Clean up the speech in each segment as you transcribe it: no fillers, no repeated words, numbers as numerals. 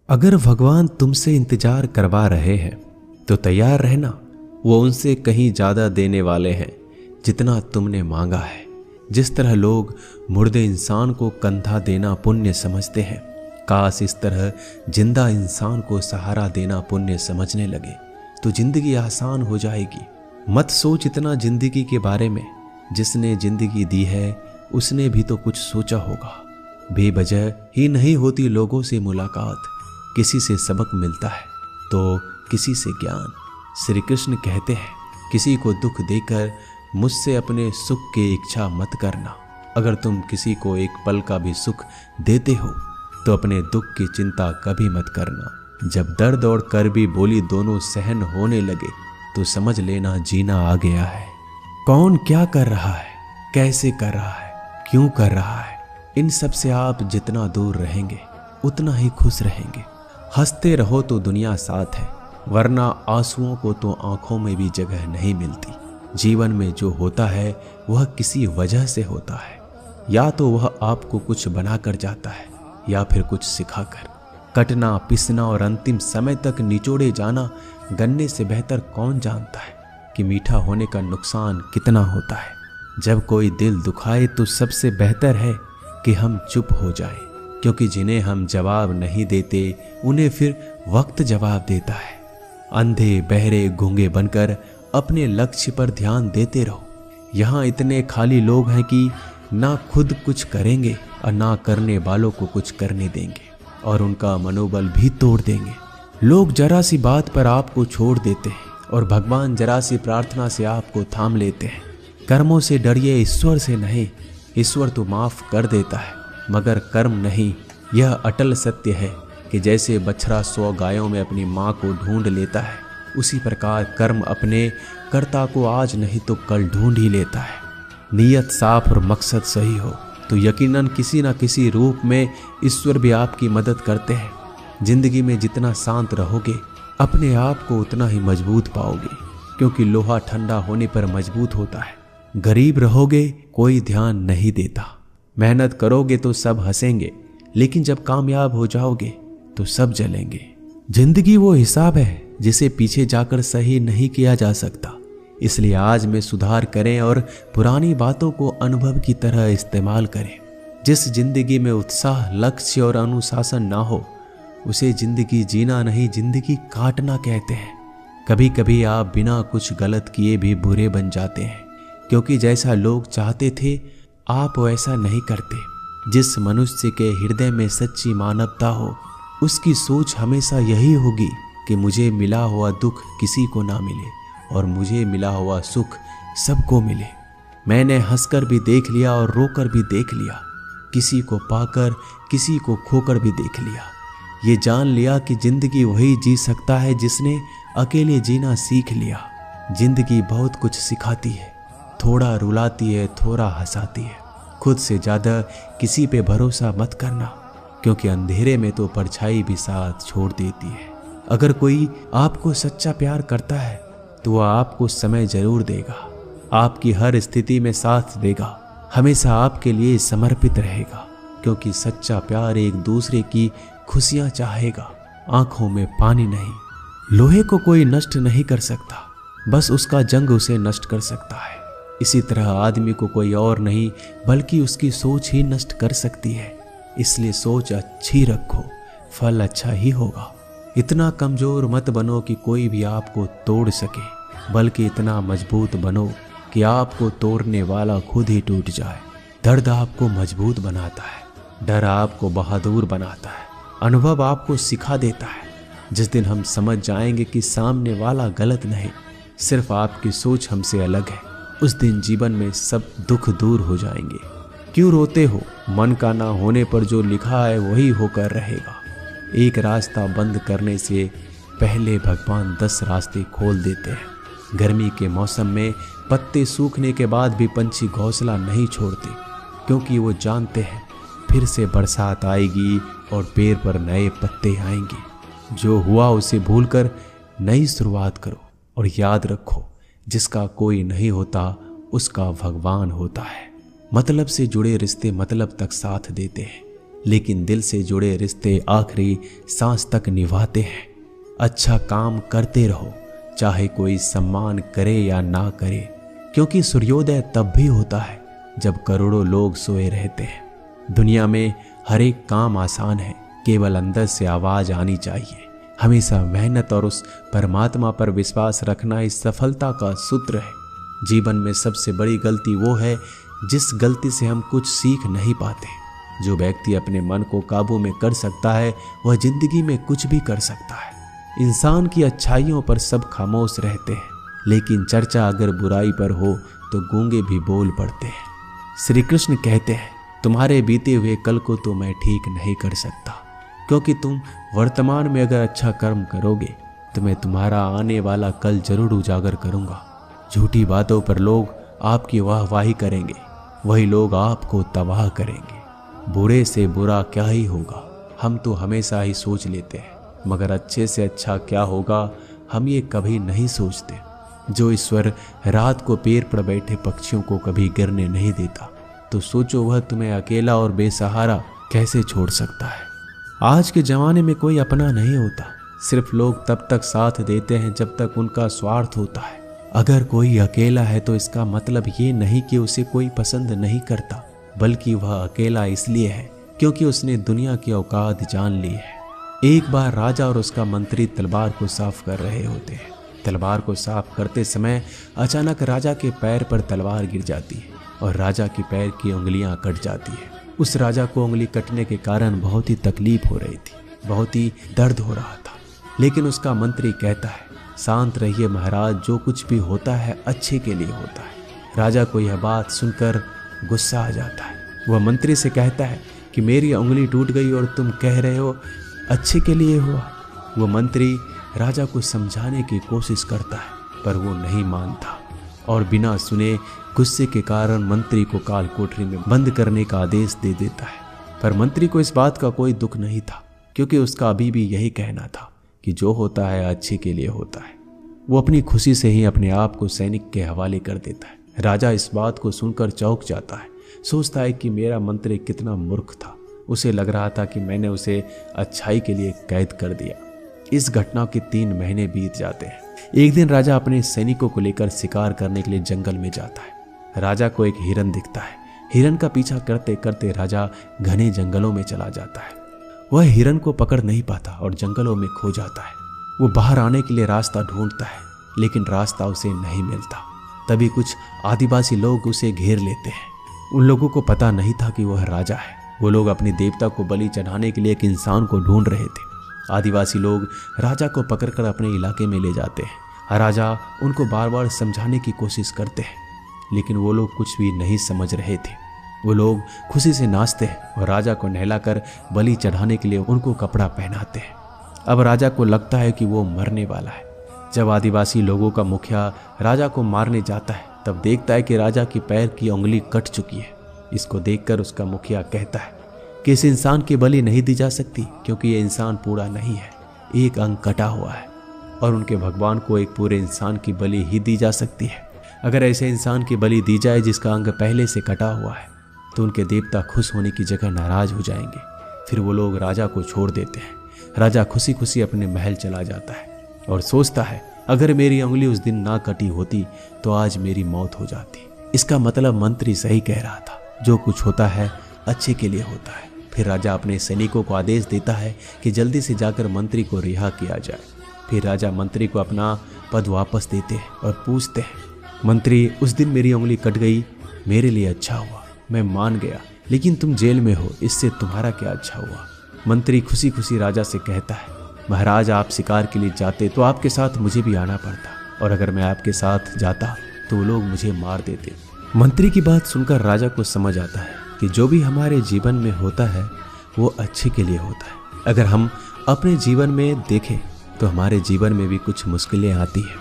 अगर भगवान तुमसे इंतजार करवा रहे हैं तो तैयार रहना, वो उनसे कहीं ज्यादा देने वाले हैं जितना तुमने मांगा है। जिस तरह लोग मुर्दे इंसान को कंधा देना पुण्य समझते हैं, काश इस तरह जिंदा इंसान को सहारा देना पुण्य समझने लगे तो जिंदगी आसान हो जाएगी। मत सोच इतना जिंदगी के बारे में, जिसने जिंदगी दी है उसने भी तो कुछ सोचा होगा। बेवजह ही नहीं होती लोगों से मुलाकात, किसी से सबक मिलता है तो किसी से ज्ञान। श्री कृष्ण कहते हैं, किसी को दुख देकर मुझसे अपने सुख की इच्छा मत करना। अगर तुम किसी को एक पल का भी सुख देते हो तो अपने दुख की चिंता कभी मत करना। जब दर्द और कड़वी बोली दोनों सहन होने लगे तो समझ लेना जीना आ गया है। कौन क्या कर रहा है, कैसे कर रहा है, क्यों कर रहा है, इन सब से आप जितना दूर रहेंगे उतना ही खुश रहेंगे। हंसते रहो तो दुनिया साथ है, वरना आंसुओं को तो आंखों में भी जगह नहीं मिलती। जीवन में जो होता है वह किसी वजह से होता है, या तो वह आपको कुछ बनाकर जाता है या फिर कुछ सिखाकर। कटना, पिसना और अंतिम समय तक निचोड़े जाना गन्ने से बेहतर कौन जानता है कि मीठा होने का नुकसान कितना होता है। जब कोई दिल दुखाए तो सबसे बेहतर है कि हम चुप हो जाएं, क्योंकि जिन्हें हम जवाब नहीं देते उन्हें फिर वक्त जवाब देता है। अंधे बहरे गूंगे बनकर अपने लक्ष्य पर ध्यान देते रहो। यहाँ इतने खाली लोग हैं कि ना खुद कुछ करेंगे और ना करने वालों को कुछ करने देंगे, और उनका मनोबल भी तोड़ देंगे। लोग जरा सी बात पर आपको छोड़ देते हैं और भगवान जरा सी प्रार्थना से आपको थाम लेते हैं। कर्मों से डरिए, ईश्वर से नहीं। ईश्वर तो माफ कर देता है मगर कर्म नहीं। यह अटल सत्य है कि जैसे बछड़ा 100 गायों में अपनी माँ को ढूंढ लेता है, उसी प्रकार कर्म अपने कर्ता को आज नहीं तो कल ढूंढ ही लेता है। नीयत साफ और मकसद सही हो तो यकीनन किसी न किसी रूप में ईश्वर भी आपकी मदद करते हैं। जिंदगी में जितना शांत रहोगे अपने आप को उतना ही मजबूत पाओगे, क्योंकि लोहा ठंडा होने पर मजबूत होता है। गरीब रहोगे कोई ध्यान नहीं देता, मेहनत करोगे तो सब हंसेंगे, लेकिन जब कामयाब हो जाओगे तो सब जलेंगे। जिंदगी वो हिसाब है जिसे पीछे जाकर सही नहीं किया जा सकता। इसलिए आज में सुधार करें और पुरानी बातों को अनुभव की तरह इस्तेमाल करें। जिस जिंदगी में उत्साह, लक्ष्य और अनुशासन ना हो उसे जिंदगी जीना नहीं, जिंदगी काटना कहते हैं। कभी कभी आप बिना कुछ गलत किए भी बुरे बन जाते हैं, क्योंकि जैसा लोग चाहते थे आप वैसा नहीं करते। जिस मनुष्य के हृदय में सच्ची मानवता हो उसकी सोच हमेशा यही होगी कि मुझे मिला हुआ दुख किसी को ना मिले और मुझे मिला हुआ सुख सबको मिले। मैंने हंसकर भी देख लिया और रोकर भी देख लिया, किसी को पाकर किसी को खोकर भी देख लिया। ये जान लिया कि जिंदगी वही जी सकता है जिसने अकेले जीना सीख लिया। जिंदगी बहुत कुछ सिखाती है, थोड़ा रुलाती है, थोड़ा हंसाती है। खुद से ज्यादा किसी पे भरोसा मत करना, क्योंकि अंधेरे में तो परछाई भी साथ छोड़ देती है। अगर कोई आपको सच्चा प्यार करता है तो वह आपको समय जरूर देगा, आपकी हर स्थिति में साथ देगा, हमेशा आपके लिए समर्पित रहेगा, क्योंकि सच्चा प्यार एक दूसरे की खुशियां चाहेगा, आंखों में पानी नहीं। लोहे को कोई नष्ट नहीं कर सकता, बस उसका जंग उसे नष्ट कर सकता है। इसी तरह आदमी को कोई और नहीं बल्कि उसकी सोच ही नष्ट कर सकती है। इसलिए सोच अच्छी रखो, फल अच्छा ही होगा। इतना कमजोर मत बनो कि कोई भी आपको तोड़ सके, बल्कि इतना मजबूत बनो कि आपको तोड़ने वाला खुद ही टूट जाए। दर्द आपको मजबूत बनाता है, डर आपको बहादुर बनाता है, अनुभव आपको सिखा देता है। जिस दिन हम समझ जाएंगे कि सामने वाला गलत नहीं, सिर्फ आपकी सोच हमसे अलग है, उस दिन जीवन में सब दुख दूर हो जाएंगे। क्यों रोते हो? मन का ना होने पर जो लिखा है वही होकर रहेगा। एक रास्ता बंद करने से पहले भगवान 10 रास्ते खोल देते हैं। गर्मी के मौसम में पत्ते सूखने के बाद भी पंछी घोंसला नहीं छोड़ते, क्योंकि वो जानते हैं फिर से बरसात आएगी और पेड़ पर नए पत्ते आएंगे। जो हुआ उसे भूलकर नई शुरुआत करो और याद रखो, जिसका कोई नहीं होता उसका भगवान होता है। मतलब से जुड़े रिश्ते मतलब तक साथ देते हैं, लेकिन दिल से जुड़े रिश्ते आखिरी सांस तक निभाते हैं। अच्छा काम करते रहो, चाहे कोई सम्मान करे या ना करे, क्योंकि सूर्योदय तब भी होता है जब करोड़ों लोग सोए रहते हैं। दुनिया में हर एक काम आसान है, केवल अंदर से आवाज आनी चाहिए। हमेशा मेहनत और उस परमात्मा पर विश्वास रखना इस सफलता का सूत्र है। जीवन में सबसे बड़ी गलती वो है जिस गलती से हम कुछ सीख नहीं पाते। जो व्यक्ति अपने मन को काबू में कर सकता है वह जिंदगी में कुछ भी कर सकता है। इंसान की अच्छाइयों पर सब खामोश रहते हैं, लेकिन चर्चा अगर बुराई पर हो तो गूंगे भी बोल पड़ते हैं। श्री कृष्ण कहते हैं, तुम्हारे बीते हुए कल को तो मैं ठीक नहीं कर सकता, क्योंकि तुम वर्तमान में अगर अच्छा कर्म करोगे तो मैं तुम्हारा आने वाला कल जरूर उजागर करूंगा। झूठी बातों पर लोग आपकी वाहवाही करेंगे, वही लोग आपको तबाह करेंगे। बुरे से बुरा क्या ही होगा, हम तो हमेशा ही सोच लेते हैं, मगर अच्छे से अच्छा क्या होगा हम ये कभी नहीं सोचते। जो ईश्वर रात को पेड़ पर बैठे पक्षियों को कभी गिरने नहीं देता, तो सोचो वह तुम्हें अकेला और बेसहारा कैसे छोड़ सकता है। आज के जमाने में कोई अपना नहीं होता, सिर्फ लोग तब तक साथ देते हैं जब तक उनका स्वार्थ होता है। अगर कोई अकेला है तो इसका मतलब ये नहीं कि उसे कोई पसंद नहीं करता, बल्कि वह अकेला इसलिए है क्योंकि उसने दुनिया की औकात जान ली है। एक बार राजा और उसका मंत्री तलवार को साफ कर रहे होते हैं। तलवार को साफ करते समय अचानक राजा के पैर पर तलवार गिर जाती है और राजा की पैर की उंगलियां कट जाती है। उस राजा को उंगली कटने के कारण बहुत ही तकलीफ हो रही थी, बहुत ही दर्द हो रहा था। लेकिन उसका मंत्री कहता है, शांत रहिए महाराज, जो कुछ भी होता है अच्छे के लिए होता है। राजा को यह बात सुनकर गुस्सा आ जाता है। वह मंत्री से कहता है कि मेरी उंगली टूट गई और तुम कह रहे हो अच्छे के लिए हुआ। वह मंत्री राजा को समझाने की कोशिश करता है, पर वो नहीं मानता और बिना सुने गुस्से के कारण मंत्री को काल कोठरी में बंद करने का आदेश दे देता है। पर मंत्री को इस बात का कोई दुख नहीं था, क्योंकि उसका अभी भी यही कहना था कि जो होता है अच्छे के लिए होता है। वो अपनी खुशी से ही अपने आप को सैनिक के हवाले कर देता है। राजा इस बात को सुनकर चौंक जाता है, सोचता है कि मेरा मंत्री कितना मूर्ख था। उसे लग रहा था कि मैंने उसे अच्छाई के लिए कैद कर दिया। इस घटना के 3 महीने बीत जाते हैं। एक दिन राजा अपने सैनिकों को लेकर शिकार करने के लिए जंगल में जाता है। राजा को एक हिरन दिखता है। हिरन का पीछा करते करते राजा घने जंगलों में चला जाता है। वह हिरन को पकड़ नहीं पाता और जंगलों में खो जाता है। वो बाहर आने के लिए रास्ता ढूंढता है, लेकिन रास्ता उसे नहीं मिलता। तभी कुछ आदिवासी लोग उसे घेर लेते हैं। उन लोगों को पता नहीं था कि वह राजा है। वो लोग अपने देवता को बलि चढ़ाने के लिए एक इंसान को ढूंढ रहे थे। आदिवासी लोग राजा को पकड़कर अपने इलाके में ले जाते हैं। राजा उनको बार बार समझाने की कोशिश करते हैं, लेकिन वो लोग कुछ भी नहीं समझ रहे थे। वो लोग खुशी से नाचते हैं और राजा को नहलाकर बलि चढ़ाने के लिए उनको कपड़ा पहनाते हैं। अब राजा को लगता है कि वो मरने वाला है। जब आदिवासी लोगों का मुखिया राजा को मारने जाता है, तब देखता है कि राजा की पैर की उंगली कट चुकी है। इसको देखकर उसका मुखिया कहता है कि इस इंसान की बलि नहीं दी जा सकती, क्योंकि ये इंसान पूरा नहीं है, एक अंग कटा हुआ है, और उनके भगवान को एक पूरे इंसान की बलि ही दी जा सकती है। अगर ऐसे इंसान की बलि दी जाए जिसका अंग पहले से कटा हुआ है, तो उनके देवता खुश होने की जगह नाराज हो जाएंगे। फिर वो लोग राजा को छोड़ देते हैं। राजा खुशी खुशी अपने महल चला जाता है और सोचता है, अगर मेरी उंगली उस दिन ना कटी होती तो आज मेरी मौत हो जाती। इसका मतलब मंत्री सही कह रहा था, जो कुछ होता है अच्छे के लिए होता है। फिर राजा अपने सैनिकों को आदेश देता है कि जल्दी से जाकर मंत्री को रिहा किया जाए। फिर राजा मंत्री को अपना पद वापस देते हैं और पूछते हैं, मंत्री उस दिन मेरी उंगली कट गई, मेरे लिए अच्छा हुआ, मैं मान गया, लेकिन तुम जेल में हो, इससे तुम्हारा क्या अच्छा हुआ। मंत्री खुशी खुशी राजा से कहता है, महाराज आप शिकार के लिए जाते तो आपके साथ मुझे भी आना पड़ता, और अगर मैं आपके साथ जाता तो वो लोग मुझे मार देते। मंत्री की बात सुनकर राजा को समझ आता है कि जो भी हमारे जीवन में होता है वो अच्छे के लिए होता है। अगर हम अपने जीवन में देखें तो हमारे जीवन में भी कुछ मुश्किलें आती हैं,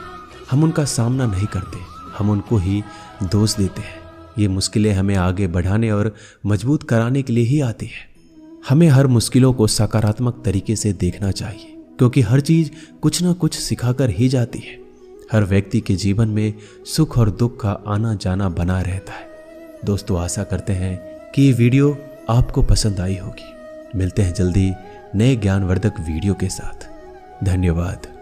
हम उनका सामना नहीं करते, हम उनको ही दोष देते हैं। ये मुश्किलें हमें आगे बढ़ाने और मजबूत कराने के लिए ही आती हैं। हमें हर मुश्किलों को सकारात्मक तरीके से देखना चाहिए, क्योंकि हर चीज कुछ ना कुछ सिखाकर ही जाती है। हर व्यक्ति के जीवन में सुख और दुख का आना जाना बना रहता है। दोस्तों, आशा करते हैं कि ये वीडियो आपको पसंद आई होगी। मिलते हैं जल्दी नए ज्ञानवर्धक वीडियो के साथ। धन्यवाद।